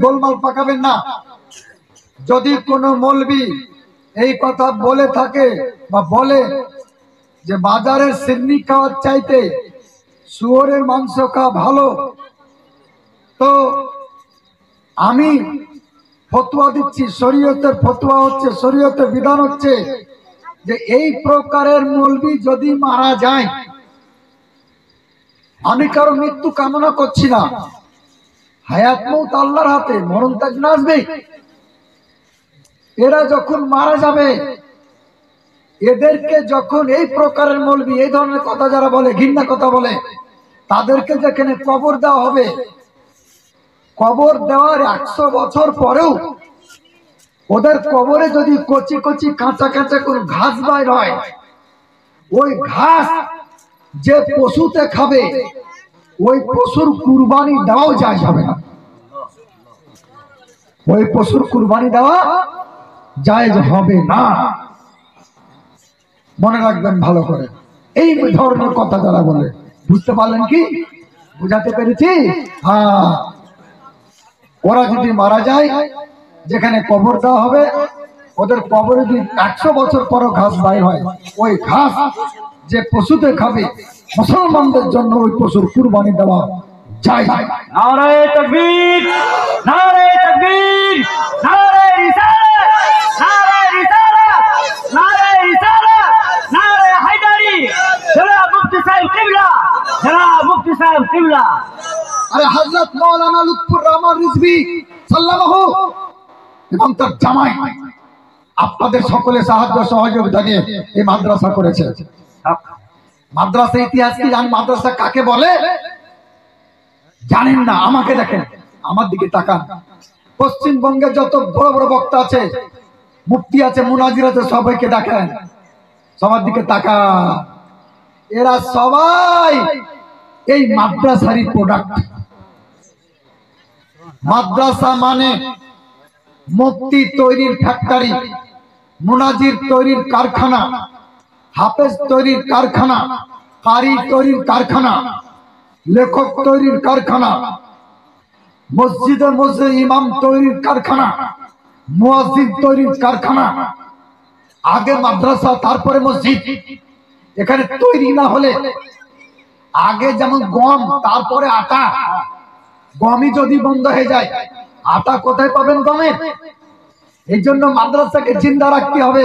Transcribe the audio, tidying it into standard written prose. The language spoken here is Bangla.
গোলমাল পাকাবেন না। যদি কোনো মৌলবি এই কথা বলে থাকে বা বলে যে বাজারের সিন্নি খাওয়ার চাইতে শুয়োরের মাংস খাওয়া ভালো, তো আমি ফতোয়া দিচ্ছি, শরীয়তের ফতোয়া হচ্ছে, শরীয়তের বিধান হচ্ছে যে এই প্রকারের মৌলবি যদি মারা যায়, আমি কারো মৃত্যু কামনা করছি না, হায়াত মৌত আল্লাহর হাতে, মরণ তো একদিন আসবে। এরা যখন মারা যাবে, এদেরকে যখন এই প্রকারের মৌলবি এই ধরনের কথা যারা বলে, ঘৃণা কথা বলে, তাদেরকে যেখানে কবর দেওয়া হবে, কবর দেওয়ার 100 বছর পরেও ওদের কবরে যদি কচি কচি কাঁচা কাঁচা কোন ঘাস বাইর হয়, ওই ঘাস যে পশুতে খাবে, ওই পশুর কুরবানি দেওয়াও যায় হবে না। ওই পশুর কুরবানি দেওয়া জায়েজ হবে না। মনে রাখবেন ভালো করে, এই ধরনের কথা যারা বলে। বুঝতে পারলেন কি? বুঝাতে পেরেছি? হ্যাঁ। ওরা যদি মারা যায়, যেখানে কবর দেওয়া হবে, ওদের কবরে যদি 100 বছর পরও ঘাস বাইর হয়, ওই ঘাস যে পশুতে খাবে, মুসলমানদের জন্য ওই পশুর কুরবানি দেওয়া যায়। নারে তাকবীর, নারে তাকবীর, নারে রিসালাত, নারে রিসালাত, নারে রিসালাত, নারে হায়দারি, জনাব মুফতি সাহেব কিবলা, জনাব মুফতি সাহেব কিবলা। আরে হযরত মাওলানা লুৎফুর রহমান রিজভী সাল্লাল্লাহু এবং তার জামাই আপনাদের সকলে সাহায্য সহযোগিতা নিয়ে এই মাদ্রাসা করেছে। মাদ্রাসা ইতিহাস কি জানেন? মাদ্রাসা কাকে বলে জানেন না? আমাকে দেখেন, আমার দিকে তাকান। পশ্চিমবঙ্গে যত বড় বড় বক্তা আছে, মুফতি আছে, মুনাজির আছে, সবাইকে দেখেন, সবার দিকে তাকান। এরা সবাই এই মাদ্রাসারই প্রোডাক্ট। মাদ্রাসা মানে মুফতি তৈরির ফ্যাক্টরি, মুনাজির তৈরির কারখানা, হাফেজ তৈরির কারখানা, কারি তৈরির কারখানা, লেখক তৈরির কারখানা, মসজিদে মসজিদে ইমাম তৈরির কারখানা, মুয়াজ্জিন তৈরির কারখানা। আগে মাদ্রাসা, তারপরে মসজিদ। এখানে তৈরি না হলে, আগে যেমন গম, তারপরে আটা, গমই যদি বন্ধ হয়ে যায়, আটা কোথায় পাবেন গমের? এই জন্য মাদ্রাসাকে জিন্দা রাখতে হবে।